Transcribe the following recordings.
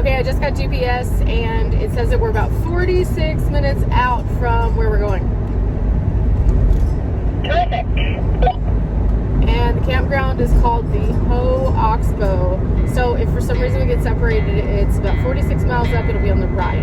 Okay, I just got GPS and it says that we're about 46 minutes out from where we're going. Terrific. And the campground is called the Hoh Oxbow. So if for some reason we get separated, it's about 46 miles up, it'll be on the right.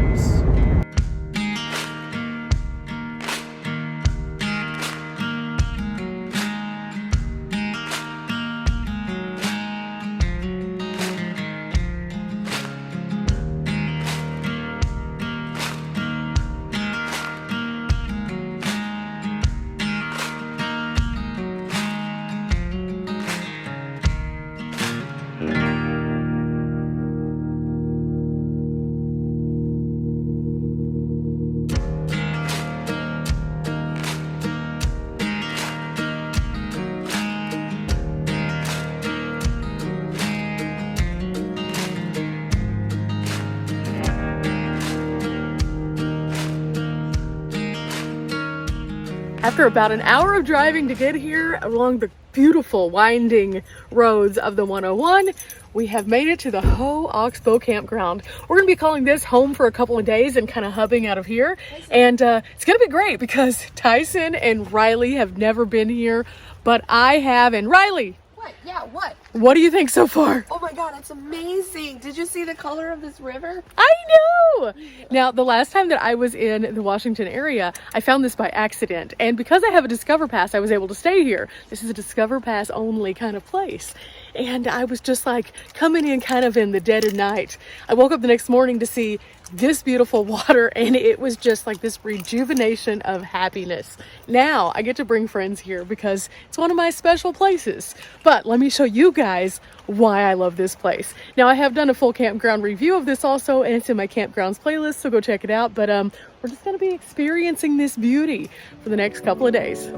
After about an hour of driving to get here along the beautiful winding roads of the 101, we have made it to the Hoh Oxbow Campground. We're going to be calling this home for a couple of days and kind of hubbing out of here. And it's going to be great because Tyson and Riley have never been here, but I have. And Riley, What? Yeah, what? what do you think so far? Oh my god, it's amazing. Did you see the color of this river? I know! Now, the last time that I was in the Washington area, I found this by accident. And because I have a Discover Pass, I was able to stay here. This is a Discover Pass only kind of place. And I was just like coming in kind of in the dead of night. I woke up the next morning to see this beautiful water, and it was just like this rejuvenation of happiness. Now I get to bring friends here because it's one of my special places. But let me show you guys why I love this place. Now, I have done a full campground review of this also, and it's in my campgrounds playlist, so go check it out. But we're just going to be experiencing this beauty for the next couple of days.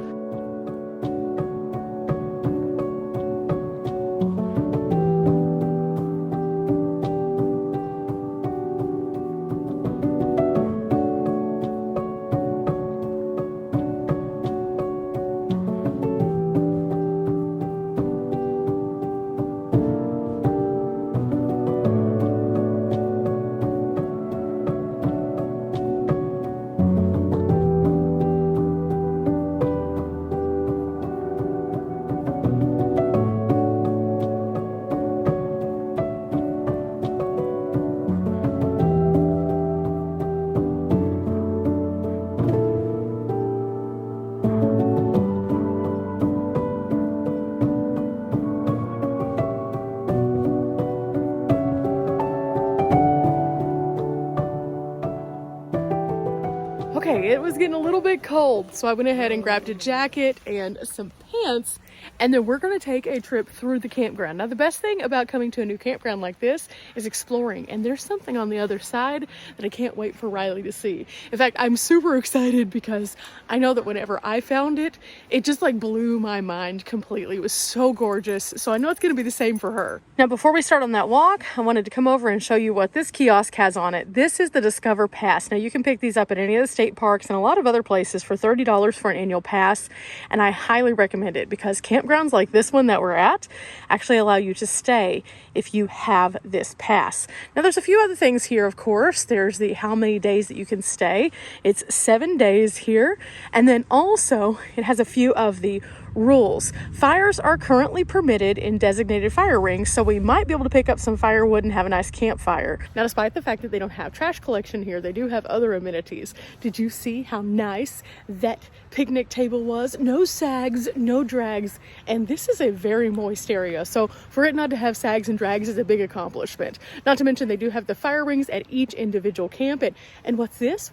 Okay, it was getting a little bit cold, so I went ahead and grabbed a jacket and some pants, and then we're going to take a trip through the campground. Now, the best thing about coming to a new campground like this is exploring, and there's something on the other side that I can't wait for Riley to see. In fact, I'm super excited because I know that whenever I found it, it just like blew my mind completely. It was so gorgeous, so I know it's going to be the same for her. Now, before we start on that walk, I wanted to come over and show you what this kiosk has on it. This is the Discover Pass. Now, you can pick these up at any of the state parks and a lot of other places for $30 for an annual pass, and I highly recommend it because campgrounds like this one that we're at actually allow you to stay if you have this pass. Now, there's a few other things here, of course. There's the how many days that you can stay. It's 7 days here, and then also it has a few of the rules. Fires are currently permitted in designated fire rings, so we might be able to pick up some firewood and have a nice campfire. Now, despite the fact that they don't have trash collection here, they do have other amenities. Did you see how nice that picnic table was? No sags, no drags, and this is a very moist area, so for it not to have sags and drags is a big accomplishment. Not to mention they do have the fire rings at each individual camp, and what's this?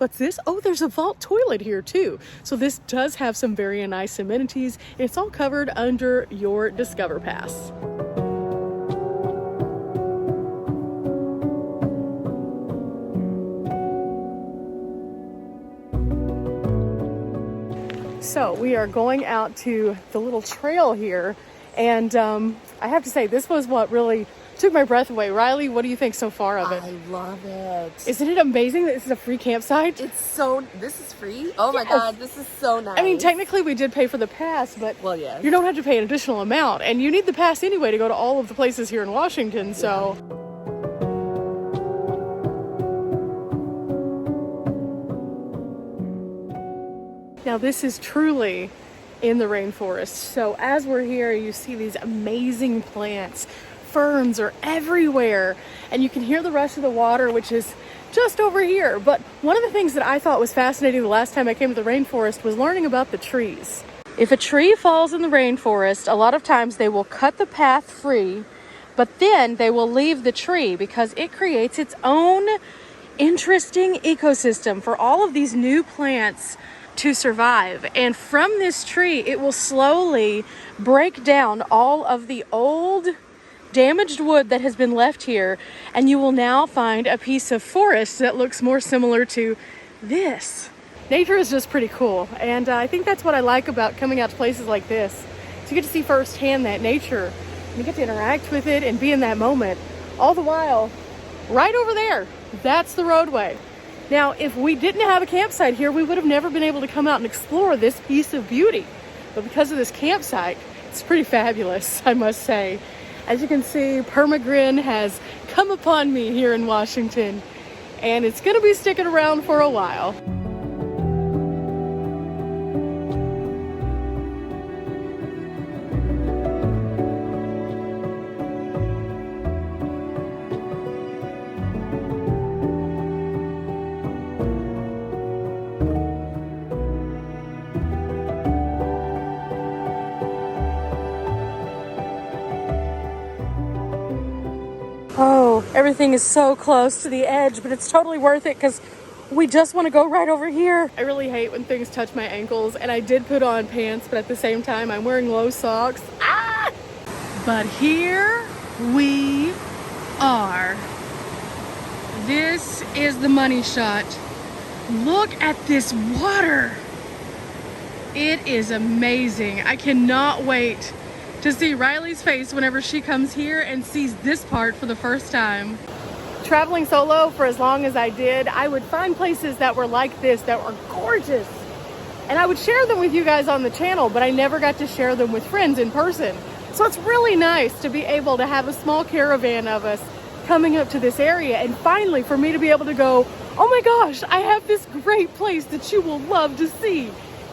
Oh, there's a vault toilet here too. So this does have some very nice amenities. It's all covered under your Discover Pass. So we are going out to the little trail here, and I have to say this was what really took my breath away. Riley, what do you think so far of it? I love it. Isn't it amazing that this is a free campsite? This is free? Oh my Yes. god, this is so nice. I mean, technically we did pay for the pass, but Well, yes. you don't have to pay an additional amount, and you need the pass anyway to go to all of the places here in Washington, so. Now this is truly in the rainforest. So as we're here, you see these amazing plants. Ferns are everywhere, and you can hear the rush of the water, which is just over here. But one of the things that I thought was fascinating the last time I came to the rainforest was learning about the trees. If a tree falls in the rainforest, a lot of times they will cut the path free, but then they will leave the tree because it creates its own interesting ecosystem for all of these new plants to survive. And from this tree, it will slowly break down all of the old damaged wood that has been left here, and you will now find a piece of forest that looks more similar to this. Nature is just pretty cool, and I think that's what I like about coming out to places like this. So you get to see firsthand that nature, and you get to interact with it and be in that moment. All the while, right over there, that's the roadway. Now, if we didn't have a campsite here, we would have never been able to come out and explore this piece of beauty. But because of this campsite, it's pretty fabulous, I must say. As you can see, Permagrin has come upon me here in Washington, and it's gonna be sticking around for a while. Oh, everything is so close to the edge, but it's totally worth it because we just want to go right over here. I really hate when things touch my ankles, and I did put on pants, but at the same time, I'm wearing low socks. Ah! But here we are. This is the money shot. Look at this water. It is amazing. I cannot wait to see Riley's face whenever she comes here and sees this part for the first time. Traveling solo for as long as I did, I would find places that were like this, that were gorgeous. And I would share them with you guys on the channel, but I never got to share them with friends in person. So it's really nice to be able to have a small caravan of us coming up to this area, and finally for me to be able to go, oh my gosh, I have this great place that you will love to see.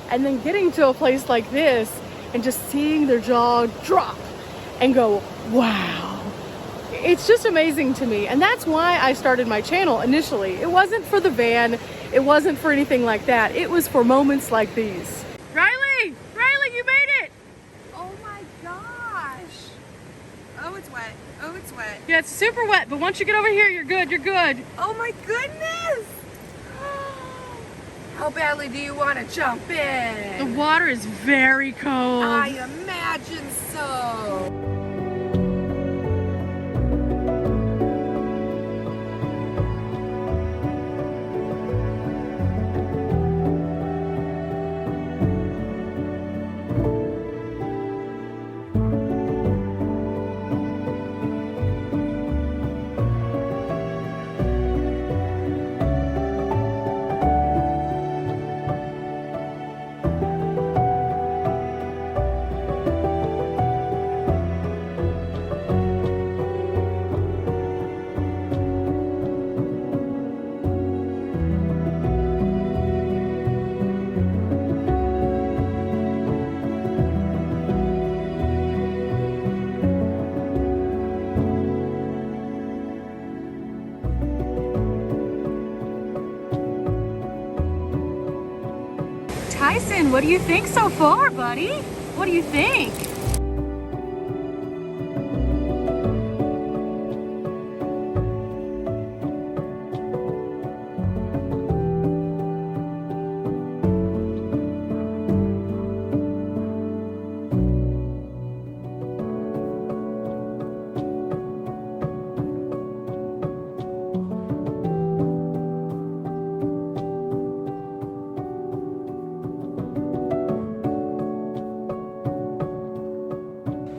And then getting to a place like this and just seeing their jaw drop and go, wow. It's just amazing to me. And that's why I started my channel initially. It wasn't for the van. It wasn't for anything like that. It was for moments like these. Riley! Riley, you made it! Oh my gosh. Oh, it's wet. Oh, it's wet. Yeah, it's super wet, but once you get over here, you're good, you're good. Oh my goodness. How badly do you want to jump in? The water is very cold. I imagine so. Tyson, what do you think so far, buddy? What do you think?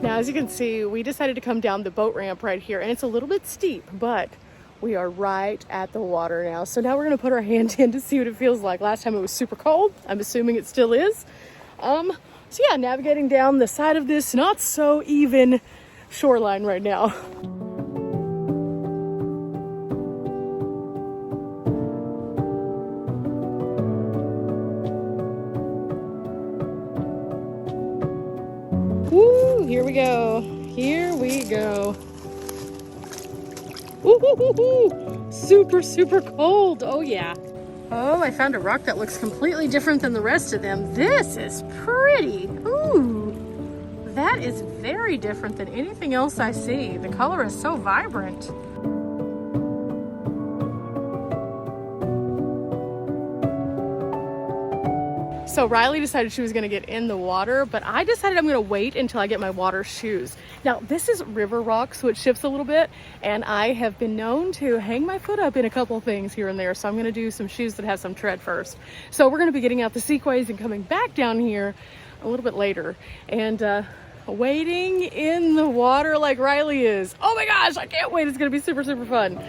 Now, as you can see, we decided to come down the boat ramp right here, and it's a little bit steep, but we are right at the water now. So now we're gonna put our hand in to see what it feels like. Last time it was super cold. I'm assuming it still is. So yeah, navigating down the side of this not so even shoreline right now. here we go. Here we go. Ooh, super, super cold. Oh yeah. Oh, I found a rock that looks completely different than the rest of them. This is pretty. Ooh, that is very different than anything else I see. The color is so vibrant. So Riley decided she was gonna get in the water, but I decided I'm gonna wait until I get my water shoes. Now this is river rock, so it shifts a little bit, and I have been known to hang my foot up in a couple things here and there, so I'm gonna do some shoes that have some tread first. So we're gonna be getting out the sequoias and coming back down here a little bit later, and wading in the water like Riley is. Oh my gosh, I can't wait. It's gonna be super, super fun.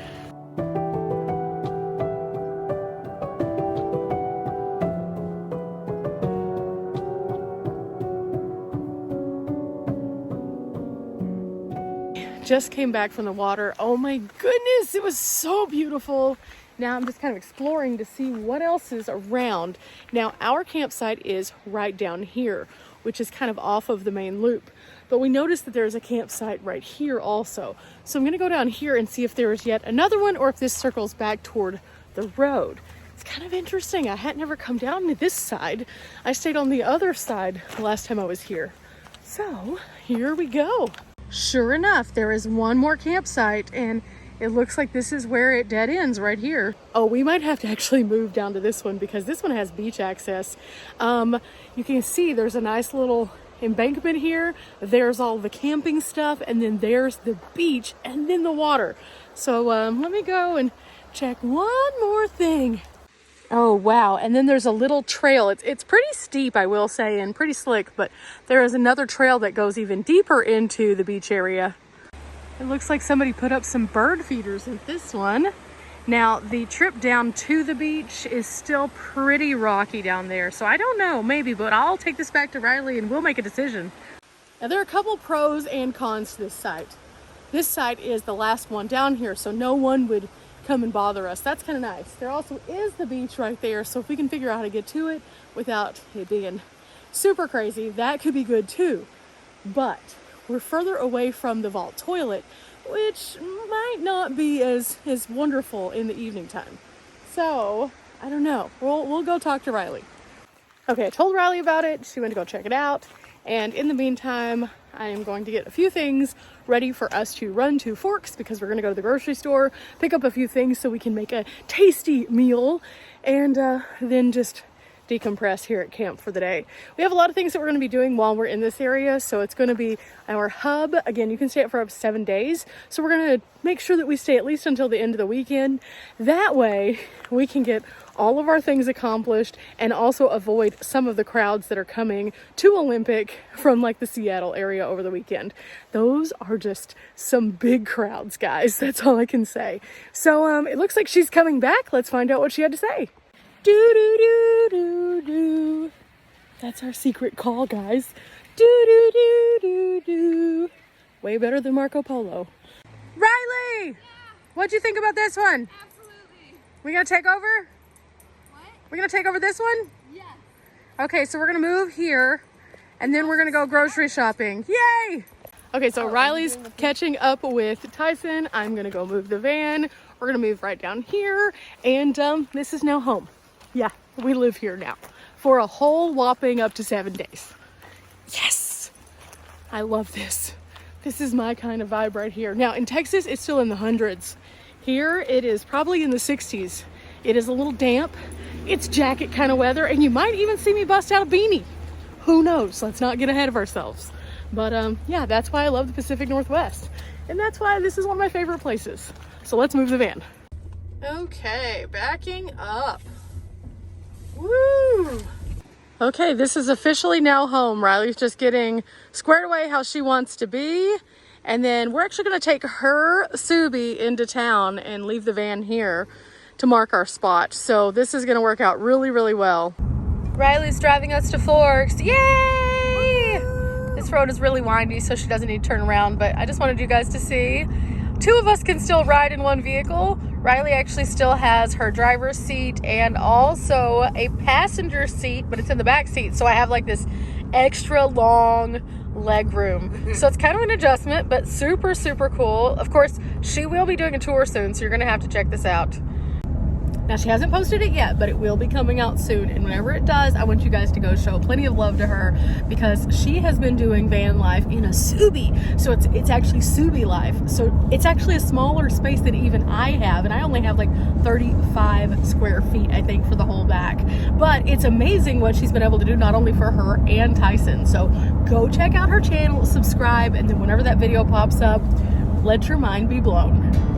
Just came back from the water. Oh my goodness, it was so beautiful. Now I'm just kind of exploring to see what else is around. Now our campsite is right down here, which is kind of off of the main loop. But we noticed that there's a campsite right here also. So I'm gonna go down here and see if there is yet another one or if this circles back toward the road. It's kind of interesting. I had never come down to this side. I stayed on the other side the last time I was here. So here we go. Sure enough, there is one more campsite, and it looks like this is where it dead ends right here. Oh, we might have to actually move down to this one because this one has beach access. You can see there's a nice little embankment here. There's all the camping stuff, and then there's the beach and then the water. So let me go and check one more thing. Oh wow, and then there's a little trail. It's pretty steep, I will say, and pretty slick, but there is another trail that goes even deeper into the beach area. It looks like somebody put up some bird feeders in this one. Now the trip down to the beach is still pretty rocky down there, so I don't know, maybe, but I'll take this back to Riley and we'll make a decision. Now there are a couple pros and cons to this site. This site is the last one down here, so no one would come and bother us. That's kind of nice. There also is the beach right there, so if we can figure out how to get to it without it being super crazy, that could be good too. But we're further away from the vault toilet, which might not be as wonderful in the evening time. So I don't know. We'll go talk to Riley. Okay, I told Riley about it. She went to go check it out, and in the meantime I am going to get a few things ready for us to run to Forks because we're going to go to the grocery store, pick up a few things so we can make a tasty meal, and then just decompress here at camp for the day. We have a lot of things that we're going to be doing while we're in this area, so it's going to be our hub. Again, you can stay up for up to 7 days, so we're going to make sure that we stay at least until the end of the weekend. That way we can get all of our things accomplished and also avoid some of the crowds that are coming to Olympic from like the Seattle area over the weekend. Those are just some big crowds, guys. That's all I can say. So it looks like she's coming back. Let's find out what she had to say. Do do do do do. That's our secret call, guys. Do do do do do. Way better than Marco Polo. Riley, yeah. What'd you think about this one? Absolutely. We gonna take over? What? We're gonna take over this one? Yes. Okay, so we're gonna move here, and then we're gonna go grocery shopping. Yay! Okay, so Riley's catching up with Tyson. I'm gonna go move the van. We're gonna move right down here, and this is now home. Yeah, we live here now for a whole whopping up to 7 days. Yes! I love this. This is my kind of vibe right here. Now in Texas, it's still in the hundreds. Here, it is probably in the 60s. It is a little damp. It's jacket kind of weather, and you might even see me bust out a beanie. Who knows? Let's not get ahead of ourselves. But yeah, that's why I love the Pacific Northwest. And that's why this is one of my favorite places. So let's move the van. Okay, backing up. Woo! Okay, this is officially now home. Riley's just getting squared away how she wants to be. And then we're actually gonna take her Subi into town and leave the van here to mark our spot. So this is gonna work out really, really well. Riley's driving us to Forks. Yay! This road is really windy, so she doesn't need to turn around, but I just wanted you guys to see. 2 of us can still ride in one vehicle. Riley actually still has her driver's seat and also a passenger seat, but it's in the back seat. So I have like this extra long leg room. So it's kind of an adjustment, but super, super cool. Of course, she will be doing a tour soon, so you're gonna have to check this out. Now, she hasn't posted it yet, but it will be coming out soon. And whenever it does, I want you guys to go show plenty of love to her, because she has been doing van life in a Subi. So it's actually Subi life. So it's actually a smaller space than even I have. And I only have like 35 square feet, I think, for the whole back. But it's amazing what she's been able to do, not only for her and Tyson. So go check out her channel, subscribe, and then whenever that video pops up, let your mind be blown.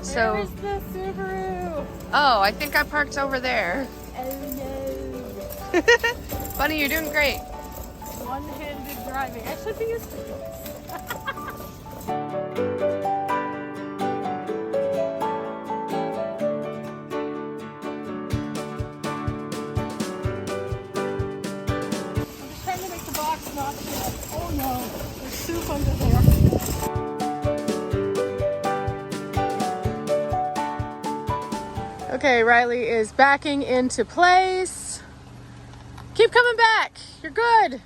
So, where's the Subaru? oh, I think I parked over there. Oh no. Bunny, you're doing great. One-handed driving. I should be used to this. I'm just trying to make the box not fit. Oh no, there's soup under there. Okay, Riley is backing into place. Keep coming back. You're good.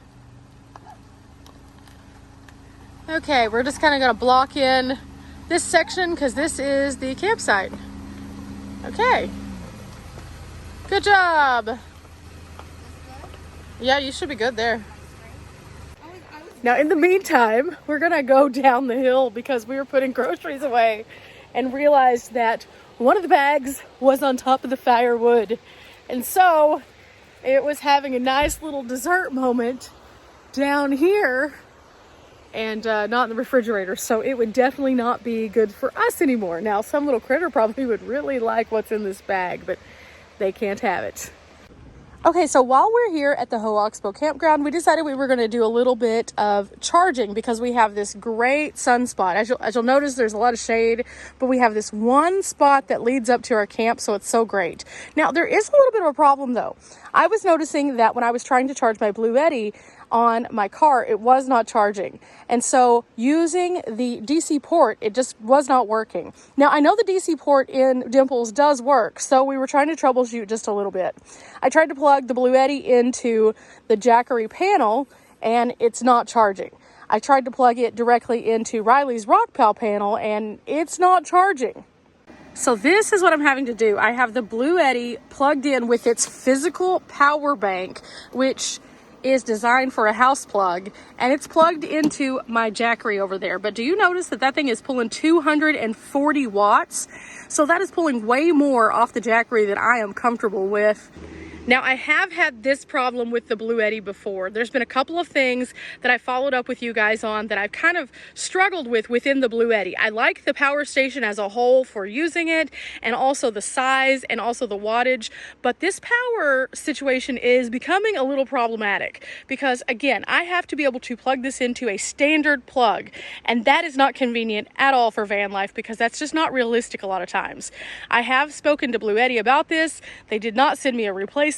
Okay, we're just kind of going to block in this section because this is the campsite. Okay. Good job. Yeah, you should be good there. Now, in the meantime, we're going to go down the hill because we were putting groceries away and realized that one of the bags was on top of the firewood. And so it was having a nice little dessert moment down here and not in the refrigerator. So it would definitely not be good for us anymore. Now, some little critter probably would really like what's in this bag, but they can't have it. Okay, so while we're here at the Hoh Oxbow Campground, we decided we were going to do a little bit of charging because we have this great sunspot. As you'll notice, there's a lot of shade, but we have this one spot that leads up to our camp, so it's so great. Now, there is a little bit of a problem, though. I was noticing that when I was trying to charge my Blue Eddy on my car, it was not charging. And so using the DC port, it just was not working. Now, I know the DC port in Dimples does work, so we were trying to troubleshoot just a little bit. I tried to plug the Blue Eddy into the Jackery panel, and it's not charging. I tried to plug it directly into Riley's RockPal panel, and it's not charging. So this is what I'm having to do. I have the Blue Eddy plugged in with its physical power bank, which is designed for a house plug, and it's plugged into my Jackery over there. But do you notice that that thing is pulling 240 watts? So that is pulling way more off the Jackery than I am comfortable with. Now, I have had this problem with the Blue Eddy before. There's been a couple of things that I followed up with you guys on that I've kind of struggled with within the Blue Eddy. I like the power station as a whole for using it, and also the size and also the wattage, but this power situation is becoming a little problematic because, again, I have to be able to plug this into a standard plug, and that is not convenient at all for van life because that's just not realistic a lot of times. I have spoken to Blue Eddy about this. They did not send me a replacement.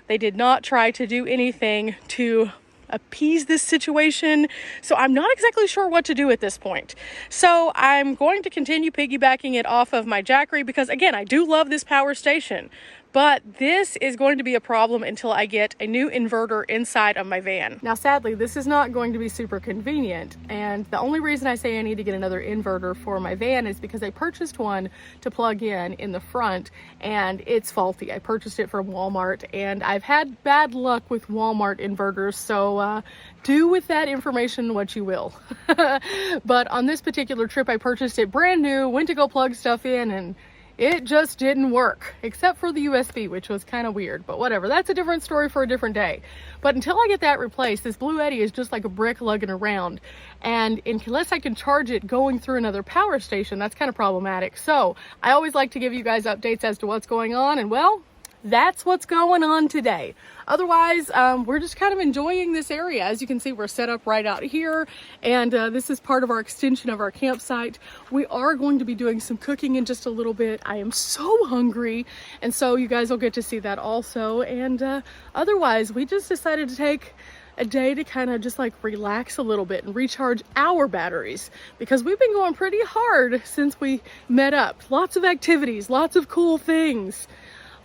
They did not try to do anything to appease this situation. So I'm not exactly sure what to do at this point. So I'm going to continue piggybacking it off of my Jackery because, again, I do love this power station. But this is going to be a problem until I get a new inverter inside of my van. Now, sadly, this is not going to be super convenient. And the only reason I say I need to get another inverter for my van is because I purchased one to plug in the front, and it's faulty. I purchased it from Walmart, and I've had bad luck with Walmart inverters. So do with that information what you will. But on this particular trip, I purchased it brand new, went to go plug stuff in, and it just didn't work, except for the USB, which was kind of weird, but whatever. That's a different story for a different day. But until I get that replaced, this Blue Eddy is just like a brick lugging around. And unless I can charge it going through another power station, that's kind of problematic. So I always like to give you guys updates as to what's going on, and well, that's what's going on today. Otherwise, we're just kind of enjoying this area. As you can see, we're set up right out here, and this is part of our extension of our campsite. We are going to be doing some cooking in just a little bit. I am so hungry, and so you guys will get to see that also. And otherwise, we just decided to take a day to kind of just like relax a little bit and recharge our batteries because we've been going pretty hard since we met up. Lots of activities, lots of cool things.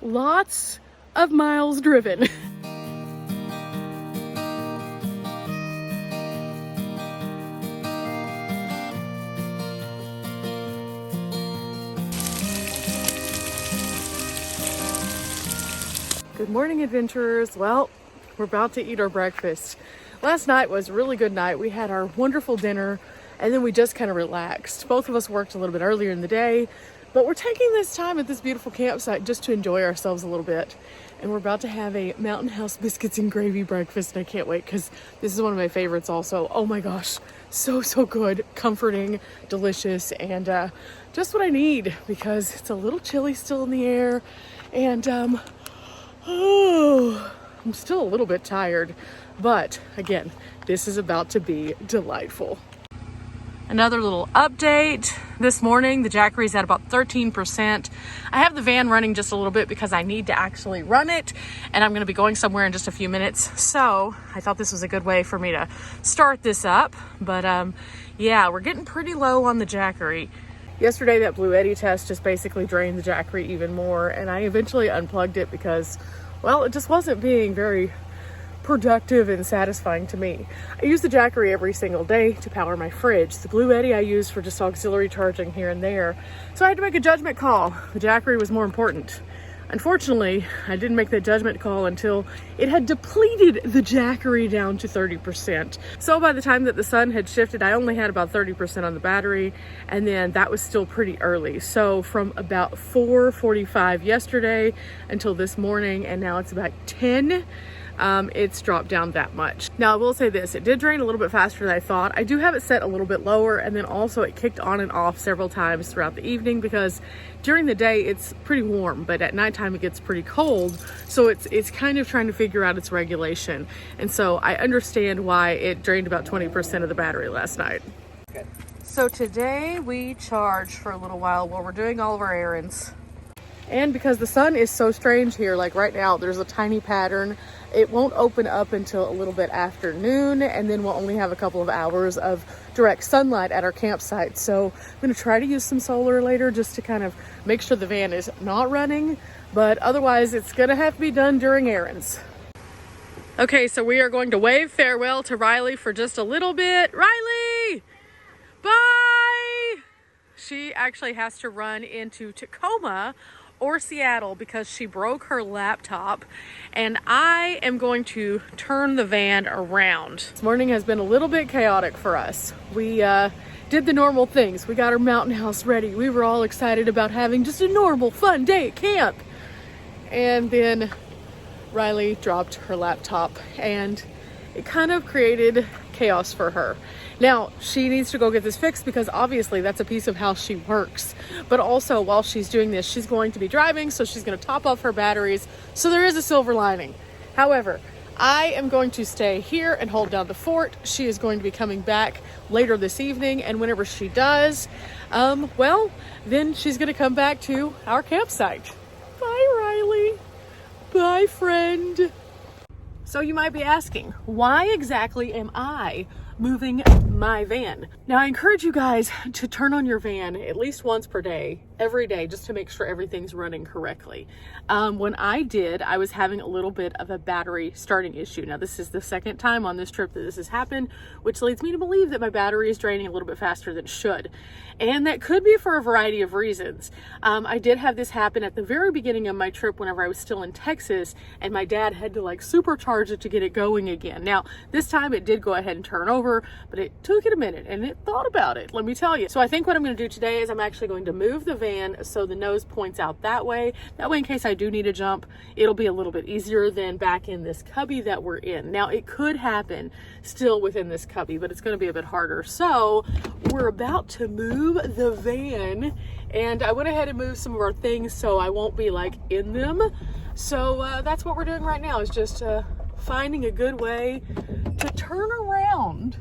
Lots of miles driven. Good morning, adventurers. Well, we're about to eat our breakfast. Last night was a really good night. We had our wonderful dinner and then we just kind of relaxed. Both of us worked a little bit earlier in the day, but we're taking this time at this beautiful campsite just to enjoy ourselves a little bit. And we're about to have a Mountain House biscuits and gravy breakfast. And I can't wait because this is one of my favorites also. Oh my gosh, so good, comforting, delicious, and just what I need because it's a little chilly still in the air. And oh, I'm still a little bit tired, but again, this is about to be delightful. Another little update. This morning, the Jackery's at about 13%. I have the van running just a little bit because I need to actually run it, and I'm going to be going somewhere in just a few minutes. So I thought this was a good way for me to start this up. But yeah, we're getting pretty low on the Jackery. Yesterday, that Blue Eddy test just basically drained the Jackery even more, and I eventually unplugged it because, well, it just wasn't being very productive and satisfying to me. I use the Jackery every single day to power my fridge. The Blue Eddy I use for just auxiliary charging here and there. So I had to make a judgment call. The Jackery was more important. Unfortunately, I didn't make that judgment call until it had depleted the Jackery down to 30%. So by the time that the sun had shifted, I only had about 30% on the battery, and then that was still pretty early. So from about 4:45 yesterday until this morning, and now it's about 10, it's dropped down that much. Now I will say this, it did drain a little bit faster than I thought. I do have it set a little bit lower, and then also it kicked on and off several times throughout the evening because during the day it's pretty warm, but at nighttime it gets pretty cold. So it's kind of trying to figure out its regulation. And so I understand why it drained about 20% of the battery last night. Good. So today we charged for a little while while we're doing all of our errands. And because the sun is so strange here, like right now, there's a tiny pattern. It won't open up until a little bit after noon, and then we'll only have a couple of hours of direct sunlight at our campsite. So I'm gonna try to use some solar later just to kind of make sure the van is not running, but otherwise it's gonna have to be done during errands. Okay, so we are going to wave farewell to Riley for just a little bit. Riley, bye! She actually has to run into Tacoma or Seattle because she broke her laptop, and I am going to turn the van around. This morning has been a little bit chaotic for us. We did the normal things. We got our mountain house ready. We were all excited about having just a normal fun day at camp. And then Riley dropped her laptop, and it kind of created chaos for her. Now, she needs to go get this fixed because obviously that's a piece of how she works. But also while she's doing this, she's going to be driving, so she's going to top off her batteries. So there is a silver lining. However, I am going to stay here and hold down the fort. She is going to be coming back later this evening, and whenever she does, well, then she's going to come back to our campsite. Bye, Riley. Bye, friend. So you might be asking, why exactly am I moving my van? Now I encourage you guys to turn on your van at least once per day, every day, just to make sure everything's running correctly. When I did, I was having a little bit of a battery starting issue. Now this is the second time on this trip that this has happened, which leads me to believe that my battery is draining a little bit faster than it should. And that could be for a variety of reasons. I did have this happen at the very beginning of my trip whenever I was still in Texas, and my dad had to like supercharge it to get it going again. Now this time it did go ahead and turn over, but it took it a minute and it thought about it, let me tell you. So I think what I'm going to do today is I'm actually going to move the van so the nose points out that way. That way, in case I do need to jump, it'll be a little bit easier than back in this cubby that we're in. Now it could happen still within this cubby, but it's going to be a bit harder. So we're about to move the van, and I went ahead and moved some of our things so I won't be like in them. So that's what we're doing right now, is just finding a good way to turn around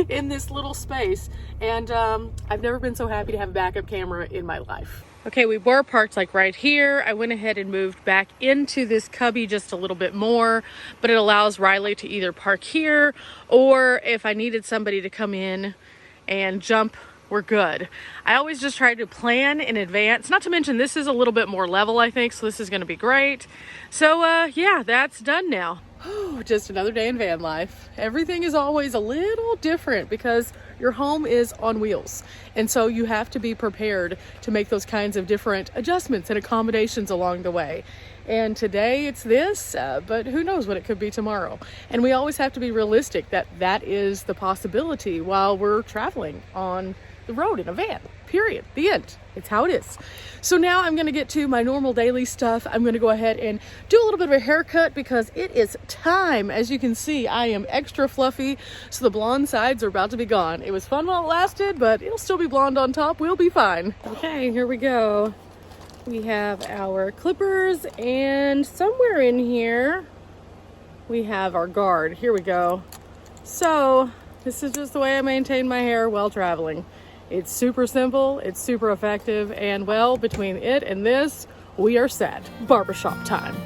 in this little space. And I've never been so happy to have a backup camera in my life. Okay, we were parked like right here. I went ahead and moved back into this cubby just a little bit more, but it allows Riley to either park here, or if I needed somebody to come in and jump we're good. I always just try to plan in advance, not to mention this is a little bit more level, I think, so this is gonna be great. So yeah, that's done now. Just another day in van life. Everything is always a little different because your home is on wheels. And so you have to be prepared to make those kinds of different adjustments and accommodations along the way. And today it's this, but who knows what it could be tomorrow. And we always have to be realistic that that is the possibility while we're traveling on the road in a van, period, the end. It's how it is. So now I'm gonna get to my normal daily stuff. I'm gonna go ahead and do a little bit of a haircut because it is time. As you can see, I am extra fluffy, so the blonde sides are about to be gone. It was fun while it lasted, but it'll still be blonde on top. We'll be fine. Okay, here we go. We have our clippers, and somewhere in here, we have our guard. Here we go. So this is just the way I maintain my hair while traveling. It's super simple, it's super effective, and well, between it and this, we are set. Barbershop time.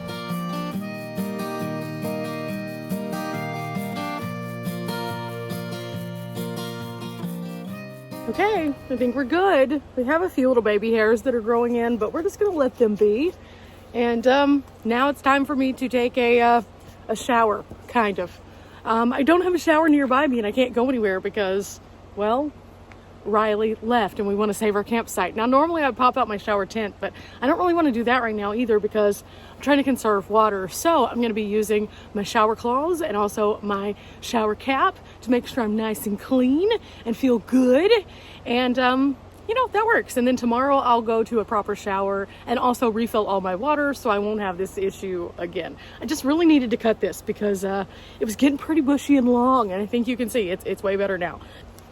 Okay, I think we're good. We have a few little baby hairs that are growing in, but we're just gonna let them be. And now it's time for me to take a shower, kind of. I don't have a shower nearby me and I can't go anywhere because, well, Riley left and we want to save our campsite. Now normally I'd pop out my shower tent, but I don't really want to do that right now either because I'm trying to conserve water. So I'm going to be using my shower cloths and also my shower cap to make sure I'm nice and clean and feel good. And you know, that works. And then tomorrow I'll go to a proper shower and also refill all my water so I won't have this issue again. I just really needed to cut this because it was getting pretty bushy and long, and I think you can see it's way better now.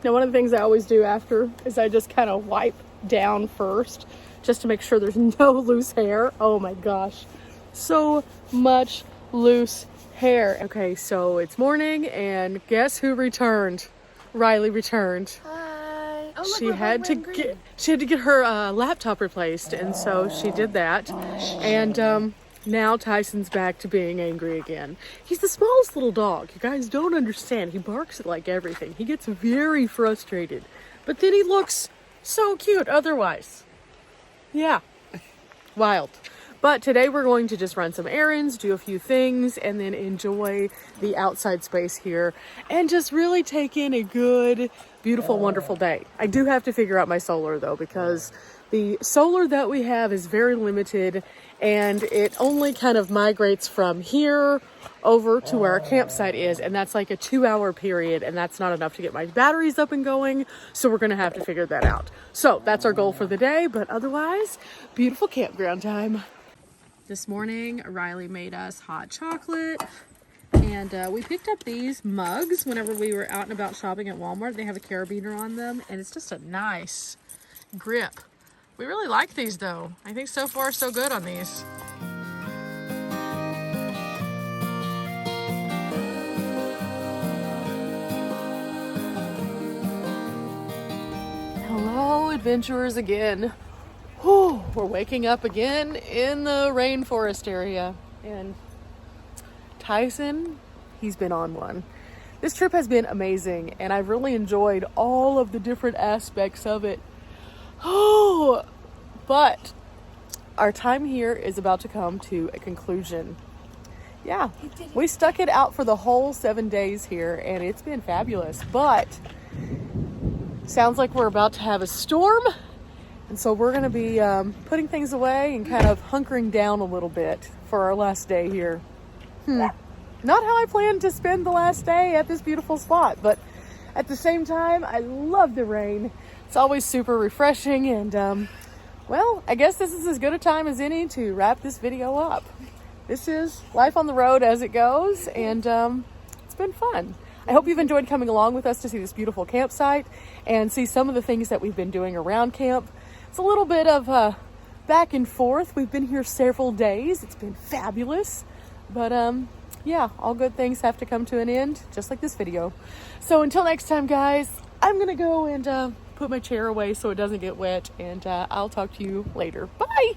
Now, one of the things I always do after is I just kind of wipe down first just to make sure there's no loose hair. Oh my gosh, so much loose hair. Okay, so it's morning and guess who returned? Riley returned. Hi. Oh, look, She had to get her laptop replaced, and so she did that. And now Tyson's back to being angry again. He's the smallest little dog. You guys don't understand. He barks at like everything. He gets very frustrated, but then he looks so cute otherwise. Yeah, wild. But today we're going to just run some errands, do a few things, and then enjoy the outside space here and just really take in a good, beautiful, wonderful day. I do have to figure out my solar though, because the solar that we have is very limited and it only kind of migrates from here over to where our campsite is, and that's like a 2-hour period, and that's not enough to get my batteries up and going, so we're gonna have to figure that out. So that's our goal for the day, but otherwise, beautiful campground time. This morning, Riley made us hot chocolate, and we picked up these mugs whenever we were out and about shopping at Walmart. They have a carabiner on them, and it's just a nice grip. We really like these though. I think so far so good on these. Hello, adventurers again. Whew, we're waking up again in the rainforest area. And Tyson, he's been on one. This trip has been amazing, and I've really enjoyed all of the different aspects of it. Oh, but our time here is about to come to a conclusion. Yeah, we stuck it out for the whole 7 days here, and it's been fabulous, but sounds like we're about to have a storm, and so we're going to be putting things away and kind of hunkering down a little bit for our last day here. Not how I planned to spend the last day at this beautiful spot, but at the same time, I love the rain. It's always super refreshing, and well, I guess this is as good a time as any to wrap this video up. This is life on the road as it goes, and it's been fun. I hope you've enjoyed coming along with us to see this beautiful campsite and see some of the things that we've been doing around camp. It's a little bit of back and forth. We've been here several days. It's been fabulous, but yeah, all good things have to come to an end, just like this video. So until next time, guys, I'm gonna go and put my chair away so it doesn't get wet, and I'll talk to you later. Bye!